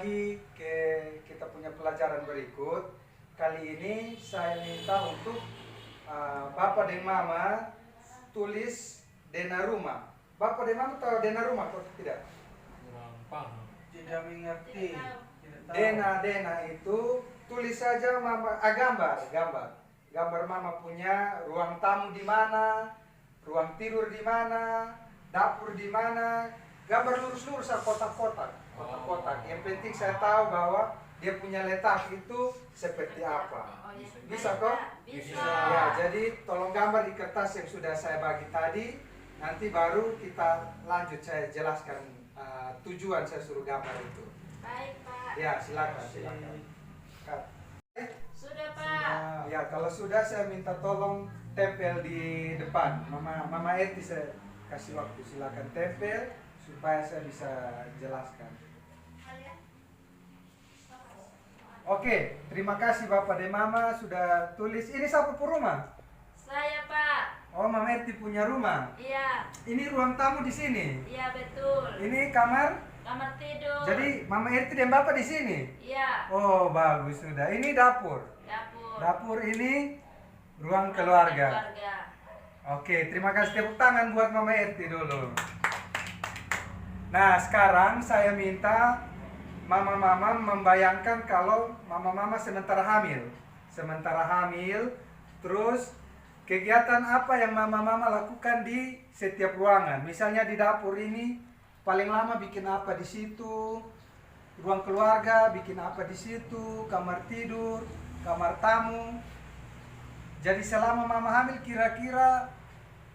lagi ke kita punya pelajaran berikut. Kali ini saya minta untuk Bapak dan Mama tulis dena rumah. Bapak dan Mama tahu dena rumah atau tidak? Kurang paham. Tidak mengerti. Dena itu tulis saja Mama, gambar Mama punya ruang tamu di mana, ruang tidur di mana, dapur di mana, gambar lurus-lurus kotak-kotak. Yang penting saya tahu bahwa dia punya letak itu seperti apa. Bisa kok? Bisa. Ya, jadi tolong gambar di kertas yang sudah saya bagi tadi. Nanti baru kita lanjut, saya jelaskan tujuan saya suruh gambar itu. Baik, Pak. Ya, silakan. Sudah, Pak. Ya, kalau sudah saya minta tolong tempel di depan. Mama Eti saya kasih waktu, silakan tempel supaya saya bisa jelaskan. Oke, terima kasih Bapak dan Mama sudah tulis. Ini siapa pun rumah? Saya, Pak. Oh, Mama Eti punya rumah. Iya. Ini ruang tamu di sini. Iya, betul. Ini kamar. Kamar tidur. Jadi Mama Eti dan Bapak di sini. Iya. Oh, bagus sudah. Ini dapur. Dapur. Dapur ini ruang keluarga. Oke, terima kasih, tepuk tangan buat Mama Eti dulu. Nah, sekarang saya minta Mama-mama membayangkan kalau Mama-mama sementara hamil. Terus kegiatan apa yang Mama-mama lakukan di setiap ruangan. Misalnya di dapur ini paling lama bikin apa di situ. Ruang keluarga bikin apa di situ, kamar tidur, kamar tamu. Jadi selama Mama hamil kira-kira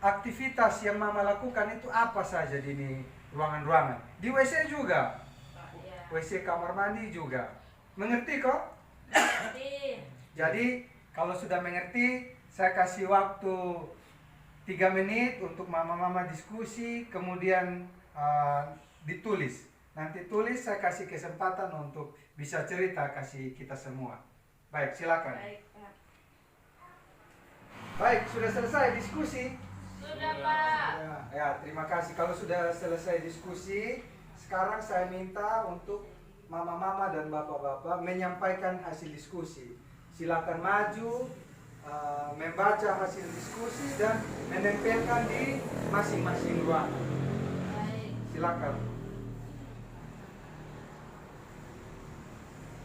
aktivitas yang Mama lakukan itu apa saja di ini ruangan-ruangan. Di WC juga. WC kamar mandi juga. Mengerti kok? Mengerti. Jadi kalau sudah mengerti, saya kasih waktu 3 menit untuk mama-mama diskusi, kemudian ditulis. Nanti tulis, saya kasih kesempatan untuk bisa cerita, kasih kita semua. Baik, silakan. Baik, Pak. Baik, sudah selesai diskusi? Sudah, Pak. Ya, terima kasih. Kalau sudah selesai diskusi, sekarang saya minta untuk mama-mama dan bapak-bapak menyampaikan hasil diskusi. Silakan maju, membaca hasil diskusi dan menempelkan di masing-masing ruangan. Baik. Silakan.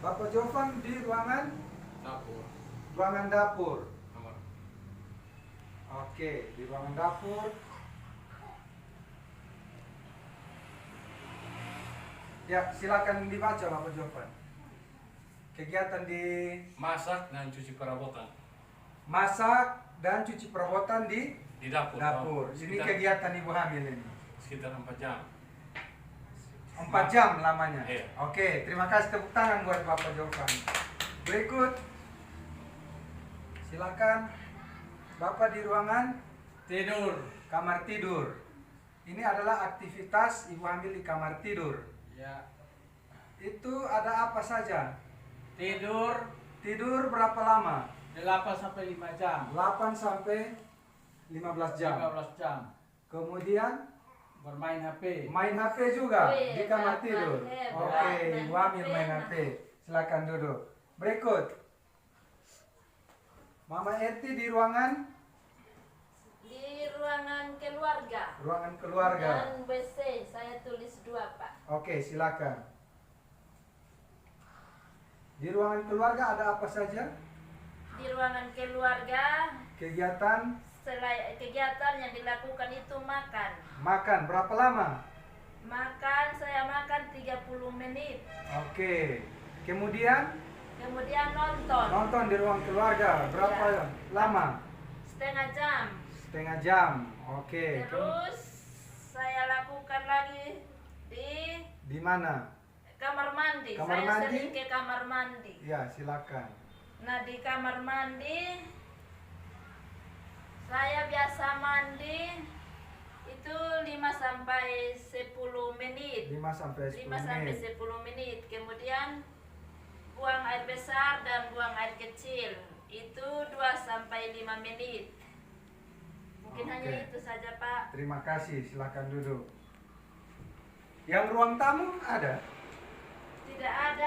Bapak Jovan di ruangan dapur. Kamar. Oke, di ruangan dapur. Ya, silakan dibaca Bapak Jovan. Kegiatan di Masak dan cuci perabotan. masak dan cuci perabotan di Dapur. Ini kegiatan ibu hamil ini. Sekitar 4 jam. 4 jam lamanya. Iya. Oke, terima kasih, tepuk tangan buat Bapak Jovan. Berikut. Silakan. Bapak di ruangan Tidur. kamar tidur. Ini adalah aktivitas ibu hamil di kamar tidur. Ya. Itu ada apa saja? Tidur Tidur berapa lama? 8 sampai 5 jam. 8 sampai 15 jam. 15 jam. Kemudian Bermain HP. main HP juga Wih, di kamar Bapak tidur. hebat. Oke, Main ibu hamil HP. main HP. Silakan duduk. Berikut. Mama Eti di ruangan Keluarga. ruangan keluarga. Dan WC saya tulis 2, Pak. Oke, silakan. Di ruangan keluarga ada apa saja? Di ruangan keluarga Kegiatan kegiatan yang dilakukan itu makan. makan berapa lama? Saya makan 30 menit. Oke. Kemudian Kemudian nonton nonton di ruang keluarga berapa Ya. lama? setengah jam. Setengah jam. Oke. Terus saya lakukan lagi Di mana? kamar mandi. Kamar Saya mandi? sering ke kamar mandi. Ya, silakan. Nah, di kamar mandi saya biasa mandi itu 5 sampai 10 menit. 5 sampai 10 5 sampai menit. 10 menit. Kemudian buang air besar dan buang air kecil. Itu 2 sampai 5 menit. Mungkin hanya Oke. itu saja, Pak. Terima kasih, silakan duduk. Yang ruang tamu ada? Tidak ada,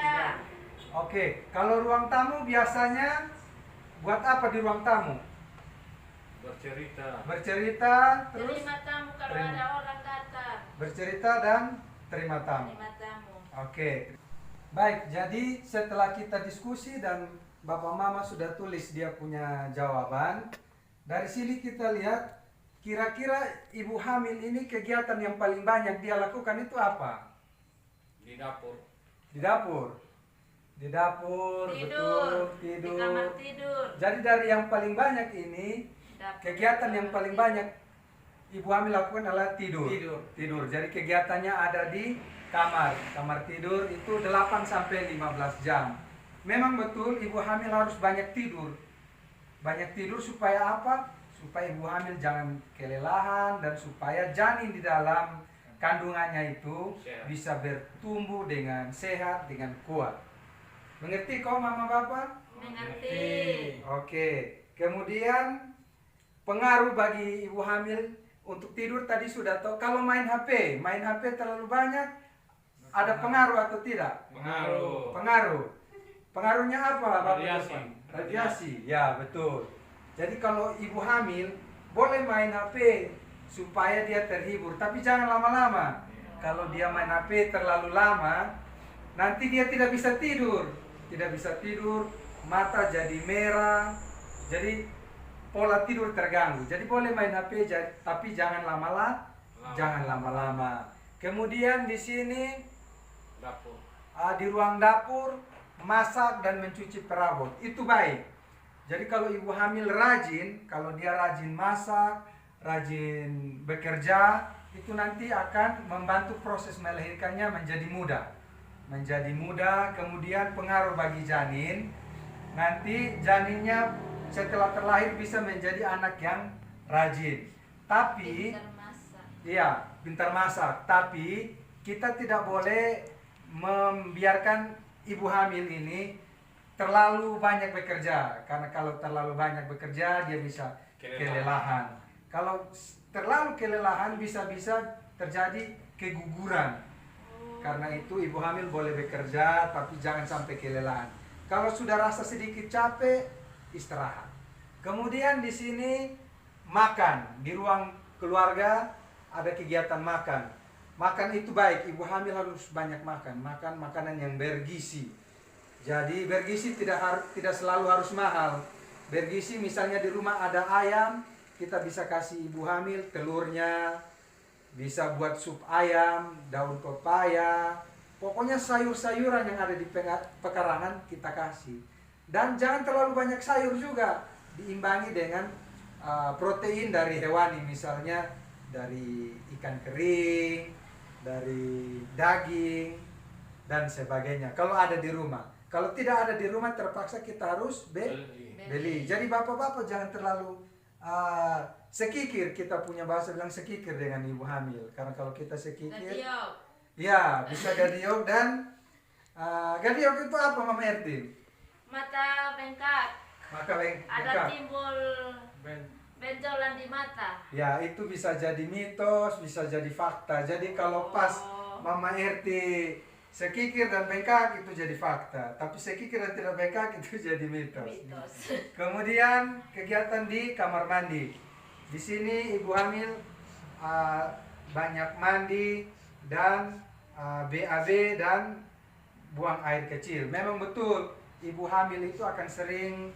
Oke, kalau ruang tamu biasanya buat apa di ruang tamu? Bercerita. Bercerita, terus Terima tamu kalau terima. ada orang datang. Bercerita dan terima tamu. Terima tamu. Oke. Baik, jadi setelah kita diskusi dan Bapak Mama sudah tulis dia punya jawaban, dari sini kita lihat kira-kira ibu hamil ini kegiatan yang paling banyak dia lakukan itu apa? Di dapur. Di dapur. Di dapur, betul, Di tidur. kamar tidur. Jadi dari yang paling banyak ini, Dapur. kegiatan yang paling banyak ibu hamil lakukan adalah tidur. Tidur. Tidur. Jadi kegiatannya ada di kamar. Kamar tidur itu 8 sampai 15 jam. Memang betul ibu hamil harus banyak tidur. Banyak tidur supaya apa? Supaya ibu hamil jangan kelelahan dan supaya janin di dalam kandungannya itu Sehat. bisa bertumbuh dengan sehat, dengan kuat. Mengerti kau mama bapak? Mengerti. Oke. Kemudian pengaruh bagi ibu hamil untuk tidur tadi sudah tahu. Kalau main HP terlalu banyak, ada pengaruh atau tidak? Pengaruh. Pengaruh. Pengaruhnya apa, Bapak Radiasi. Jopan? Radiasi. Ya, betul. Jadi kalau ibu hamil boleh main HP supaya dia terhibur, tapi jangan lama-lama. Kalau dia main HP terlalu lama, nanti dia tidak bisa tidur. Tidak bisa tidur, mata jadi merah. Jadi pola tidur terganggu. Jadi boleh main HP tapi jangan jangan lama-lama. Kemudian di sini Dapur. di ruang dapur masak dan mencuci perabot itu baik. Jadi kalau ibu hamil rajin, kalau dia rajin masak, rajin bekerja, itu nanti akan membantu proses melahirkannya menjadi mudah. Menjadi mudah, kemudian pengaruh bagi janin. Nanti janinnya setelah terlahir bisa menjadi anak yang rajin. Tapi Pintar masak. iya, pintar masak. Tapi kita tidak boleh membiarkan ibu hamil ini terlalu banyak bekerja. Karena kalau terlalu banyak bekerja, dia bisa kelelahan. Kalau terlalu kelelahan, bisa-bisa terjadi keguguran. Karena itu ibu hamil boleh bekerja, tapi jangan sampai kelelahan. Kalau sudah rasa sedikit capek, istirahat. Kemudian di sini makan. Di ruang keluarga ada kegiatan makan. Makan itu baik, ibu hamil harus banyak makan. Makan makanan yang bergizi. Jadi bergizi tidak selalu harus mahal. Bergizi misalnya di rumah ada ayam, kita bisa kasih ibu hamil telurnya. Bisa buat sup ayam, daun pepaya. Pokoknya sayur-sayuran yang ada di pekarangan kita kasih. Dan jangan terlalu banyak sayur juga. Diimbangi dengan protein dari hewani, misalnya dari ikan kering, dari daging, dan sebagainya. Kalau ada di rumah. Kalau tidak ada di rumah, terpaksa kita harus beli. Jadi bapak-bapak jangan terlalu sekikir. Kita punya bahasa bilang sekikir dengan ibu hamil. Karena kalau kita sekikir, Gadiok. ya bisa gadiok. Dan gadiok itu apa Mama Ertin? Mata bengkak. Maka Ada bengkak. timbul benjolan di mata. Ya, itu bisa jadi mitos, bisa jadi fakta. Jadi kalau pas Mama RT sekikir dan bengkak itu jadi fakta. Tapi sekikir dan tidak bengkak itu jadi mitos. Mitos. Kemudian kegiatan di kamar mandi. Di sini ibu hamil banyak mandi dan BAB dan buang air kecil. Memang betul ibu hamil itu akan sering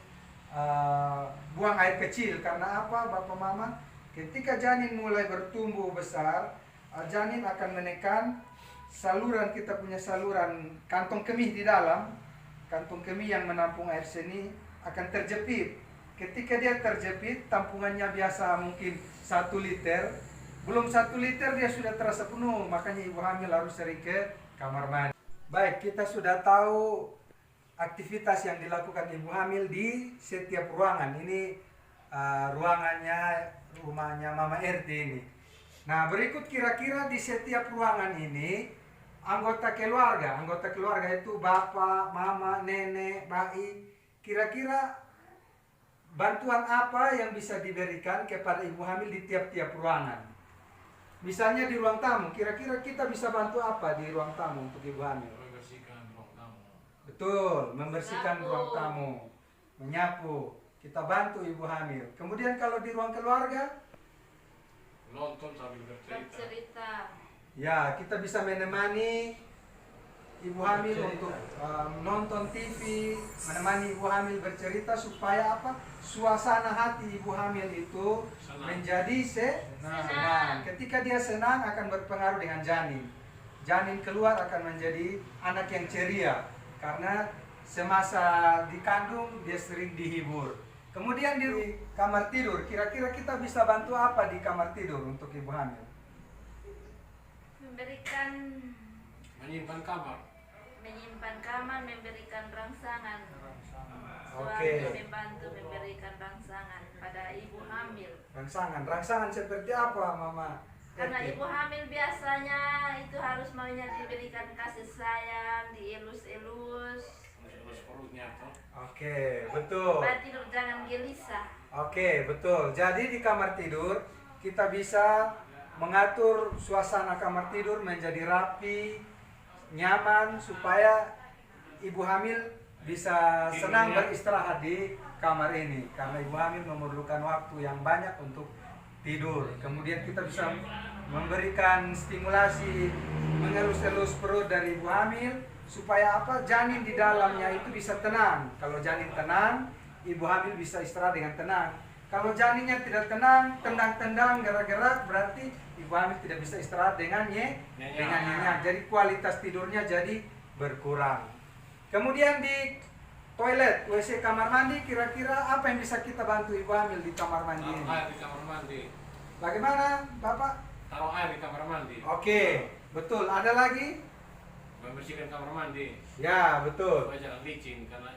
buang air kecil. Karena apa Bapak Mama? Ketika janin mulai bertumbuh besar, janin akan menekan saluran, kita punya saluran kantong kemih di dalam. Kantong kemih yang menampung air seni akan terjepit. Ketika dia terjepit, tampungannya biasa mungkin 1 liter. Belum 1 liter dia sudah terasa penuh. Makanya ibu hamil harus sering ke kamar mandi. Baik, kita sudah tahu aktivitas yang dilakukan ibu hamil di setiap ruangan. Ini ruangannya, rumahnya Mama RT ini. Nah, berikut kira-kira di setiap ruangan ini anggota keluarga itu bapak, mama, nenek, bayi. Kira-kira bantuan apa yang bisa diberikan kepada ibu hamil di tiap-tiap ruangan? Misalnya di ruang tamu, kira-kira kita bisa bantu apa di ruang tamu untuk ibu hamil? Membersihkan ruang tamu. Betul, membersihkan Menyapu. ruang tamu, menyapu. Kita bantu ibu hamil. Kemudian kalau di ruang keluarga, Nonton sambil bercerita. bercerita. ya kita bisa menemani ibu hamil untuk nonton TV, menemani ibu hamil bercerita supaya apa? Suasana hati ibu hamil itu Senang. menjadi senang. Ketika dia senang akan berpengaruh dengan janin. Janin keluar akan menjadi anak yang ceria karena semasa dikandung dia sering dihibur. Kemudian di kamar tidur, kira-kira kita bisa bantu apa di kamar tidur untuk ibu hamil? Memberikan Menyimpan kamar. menyimpan kamar, memberikan rangsangan. Oke. Suami membantu memberikan rangsangan pada ibu hamil. Rangsangan seperti apa, Mama? Karena Eti? ibu hamil biasanya itu harus maunya diberikan kasih sayang, dielus-elus. Terus perutnya tuh. Oke, betul. Supaya tidur jangan gelisah. Oke, betul. Jadi di kamar tidur kita bisa mengatur suasana kamar tidur menjadi rapi, nyaman supaya ibu hamil bisa senang beristirahat di kamar ini karena ibu hamil memerlukan waktu yang banyak untuk tidur. Kemudian kita bisa memberikan stimulasi mengelus-elus perut dari ibu hamil supaya apa? Janin di dalamnya itu bisa tenang. Kalau janin tenang, ibu hamil bisa istirahat dengan tenang. Kalau janinnya tidak tenang, tendang-tendang, gerak-gerak, berarti ibu hamil tidak bisa istirahat dengan nyenyak. Jadi kualitas tidurnya jadi berkurang. Kemudian di toilet, WC, kamar mandi, kira-kira apa yang bisa kita bantu ibu hamil di kamar mandi Taruh ini? air di kamar mandi. Bagaimana, Bapak? Taruh air di kamar mandi. Oke, betul. Ada lagi? Membersihkan kamar mandi. Ya, betul. Supaya jangan licin karena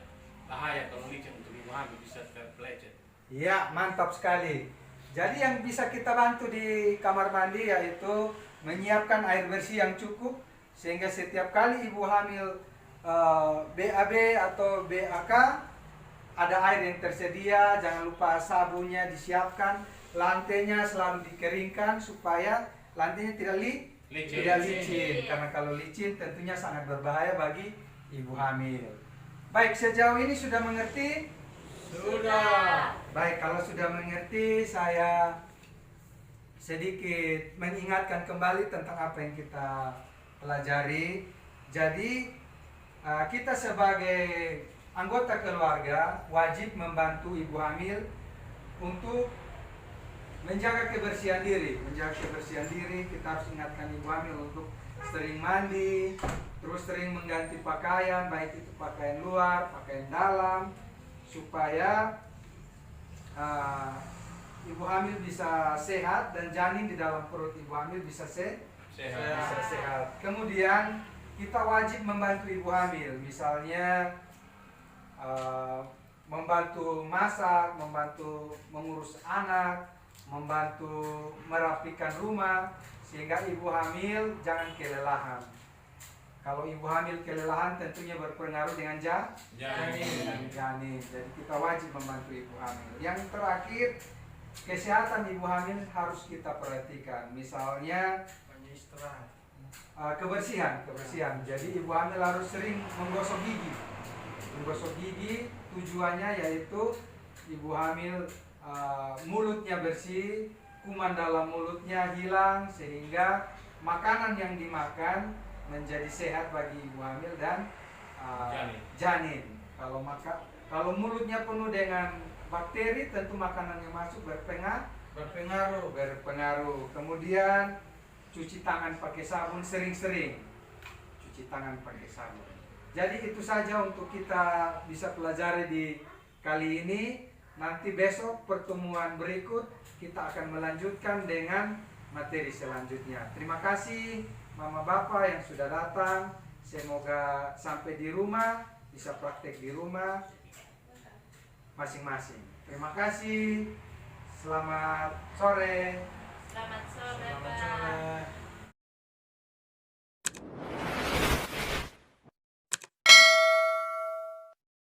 bahaya kalau licin untuk ibu hamil bisa terpelecet. Ya, mantap sekali. Jadi yang bisa kita bantu di kamar mandi yaitu menyiapkan air bersih yang cukup sehingga setiap kali ibu hamil BAB atau BAK ada air yang tersedia. Jangan lupa sabunnya disiapkan, lantainya selalu dikeringkan supaya lantainya tidak licin. Karena kalau licin tentunya sangat berbahaya bagi ibu hamil. Baik, sejauh ini sudah mengerti? Sudah. Baik, kalau sudah mengerti, saya sedikit mengingatkan kembali tentang apa yang kita pelajari. Jadi, kita sebagai anggota keluarga wajib membantu ibu hamil untuk menjaga kebersihan diri. Kita harus ingatkan ibu hamil untuk sering mandi, terus sering mengganti pakaian, baik itu pakaian luar, pakaian dalam, supaya ibu hamil bisa sehat dan janin di dalam perut ibu hamil bisa sehat. Kemudian kita wajib membantu ibu hamil, misalnya membantu masak, membantu mengurus anak, membantu merapikan rumah sehingga ibu hamil jangan kelelahan. Kalau ibu hamil kelelahan tentunya berpengaruh dengan janin. Jadi kita wajib membantu ibu hamil. Yang terakhir, kesehatan ibu hamil harus kita perhatikan. Misalnya kebersihan. Jadi ibu hamil harus sering menggosok gigi. Tujuannya yaitu ibu hamil mulutnya bersih, kuman dalam mulutnya hilang sehingga makanan yang dimakan menjadi sehat bagi ibu hamil dan janin. Kalau mulutnya penuh dengan bakteri, tentu makanan yang masuk berpengaruh. Kemudian cuci tangan pakai sabun sering-sering. Jadi itu saja untuk kita bisa pelajari di kali ini. Nanti besok pertemuan berikut kita akan melanjutkan dengan materi selanjutnya. Terima kasih Mama Bapak yang sudah datang. Semoga sampai di rumah bisa praktek di rumah masing-masing. Terima kasih. Selamat sore. Selamat sore, Pak.